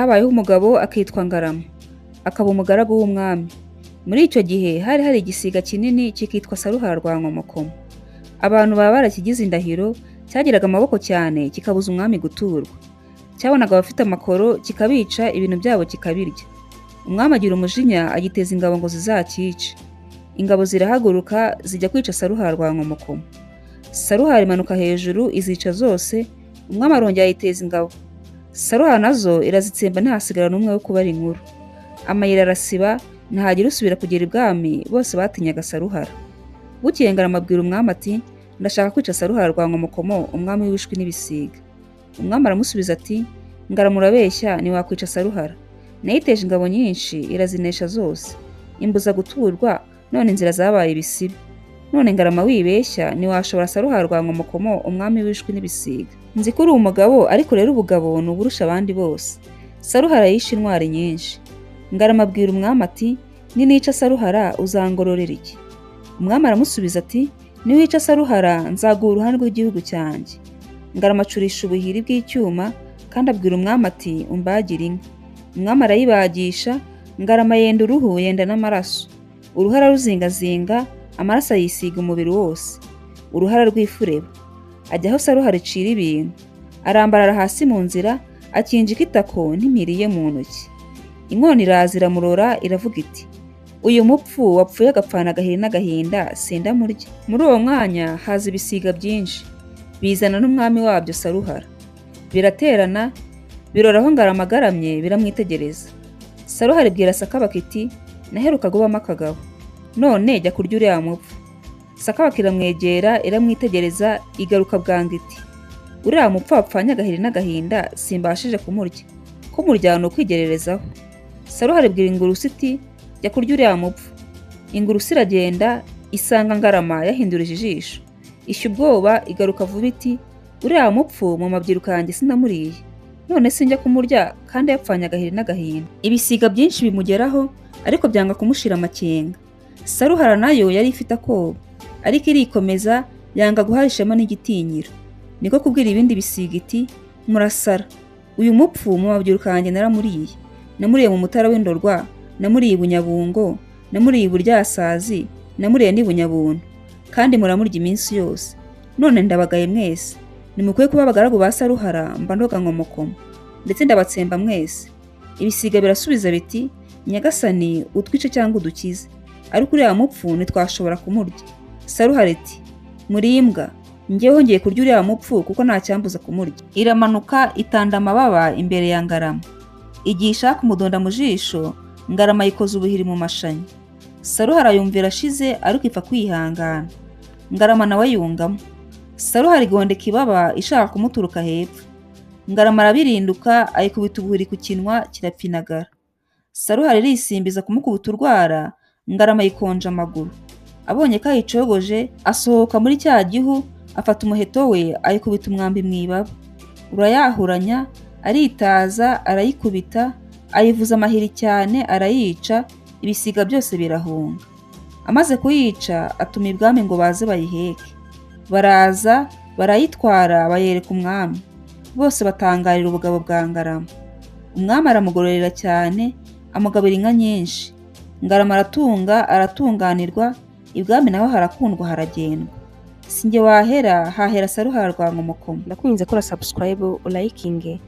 Habayeho umugabo akitwa Ngarama, akaba umugaragu w'umwami. Muri icyo gihe hari igisiga kinini kikitwa Saruhara rwa Nkomokomo. Abantu baba barakigize indahiro, cyagiraga amaboko cyane kikabuza umwami guturwa. Cyabonaga abafite amakoro kikabica, ibintu byabo kikabirya. Umwami agira umujinya agiteza ingabo ngo zizakice. Ingabo zirahaguruka zijya kwica Saruhara rwa Nkomokomo. Saruhara imanuka hejuru izica zose, umwami arongera ayiteza ingabo. Saruhara nazo irazitsemba ntahasigara n'umwe wo kubara inkuru. Amayira arasiba, ntahagira usubira kugera ibwami, bose batinyaga Saruhara. Bukeye Ngarama abwira umwami ati, ndashaka kwica Saruhara rwa Nkomokomo, umwami w'ibishwi n'ibisiga. Umwami aramusubiza ati, Ngarama urabeshya, ntiwakwica Saruhara. Nayiteje ingabo nyinshi irazinesha zose, imbuza guturwa, none inzira zabaye ibisibe. None Ngarama wibeshya, ntiwashobora Saruhara rwa Nkomokomo, umwami w'ibishwi n'ibisiga. Nzi ko uri umugabo, ariko rero ubugabo ni uburusha abandi bose. Saruhara yishe intwari nyinshi. Ngarama abwira umwami ati, ninica Saruhara uzangororera iki? Umwami aramusubiza ati, niwica Saruhara nzaguha uruhande rw'igihugu cyanjye. Ngarama acurisha ubuhiri bw'icyuma, kandi abwira umwami ati, umbagire inka. Umwami arayibagisha, Ngarama yenda uruhu yenda n'amaraso. Uruhara ruzingazinga, amaraso ayisiga umubiri wose. Uruhara rw'ifureba. Ajya aho Saruhara icira ibintu. Arambarara hasi mu nzira, akinjika itako ntimiriye mu ntoki. Inkona iraza iramurora iravuga iti, uyu mupfu wapfuye agapfana agahiri n'agahinda sindamurya. Muri uwo mwanya haza ibisiga byinshi, bizana n'umwami wabyo Saruhara. Biraterana, birora aho Ngarama agaramye biramwitegereza. Saruhara ibwira Sakabaka iti, naheruka gubamo akagabo, none jya kurya uriya mupfu. Sakabaka iramwegera iramwitegereza, igaruka bwangu iti, uriya mupfu wapfanye agahiri n'agahinda simbashije kumurya, kumurya ni ukwigererezaho. Saruhara ibwira ingurusi iti, jya kurya uriya mupfu. Ingurusi iragenda isanga Ngarama yahindurije ijisho, ishya ubwoba igaruka vuba iti, uriya mupfu mu mabyiruka yanjye sinamuriye, none sinjya kumurya kandi yapfanye agahiri n'agahinda. Ibisiga byinshi bimugeraho, ariko byanga kumushira amakenga. Saruhara nayo yari ifite akoba, ariko irikomeza yanga guha ishema n'igitinyiro. Niko kubwira ibindi bisiga iti, murasara, uyu mupfu mu mabyiruka yanjye naramuriye. Namuriye mu Mutara w'Indorwa, namuriye i Bunyabungo, namuriye i Buryasazi, namuriye n'i Bunyabuntu, kandi muramurya iminsi yose. None ndabagaye mwese, nimukwiye kuba abagaragu ba Saruhara mba ndoga Nkomokomo, ndetse ndabatsemba mwese. Ibisiga birasubiza biti, nyagasani utwice cyangwa udukize, ariko uriya mupfu ntitwashobora kumurya. Saruhara iti, muri imbwa, njyewe ngiye kurya uriya mupfu kuko nta cyambuza kumurya. Iramanuka itanda amababa imbere ya Ngarama. Igihe ishaka umudonda mu jisho, Ngarama yikoza ubuhiri mu mashanya. Saruhara yumvira ashize, ariko ipfa kwihangana. Ngarama nawe yungamo. Saruhara igondeka ibaba ishaka kumuturuka hepfo. Ngarama arabirinduka ayikubita ubuhiri ku kinwa kirapfinagara. Saruhara irisimbiza kumukubita urwara, Ngarama yikonja amaguru. Abonye ko ayicogoje, asohoka muri cya gihu, afata umuheto we ayikubita umwambi mu ibaba. Urayahuranya, aritaza arayikubita, ayivuza amahiri cyane arayica, ibisiga byose birahunga. Amaze kuyica atuma ibwami ngo baze bayiheke. Baraza barayitwara bayereka umwami. Bose batangarira ubugabo bwa Ngarama. Umwami aramugororera cyane, amugabira inka nyinshi. Ngarama aratunga aratunganirwa, ibwami naho harakundwa haragendwa. Sinjye wahera, hahera Saruhara rwa Nkomokomo. Ndakunze kora subscribe, ulayikinge.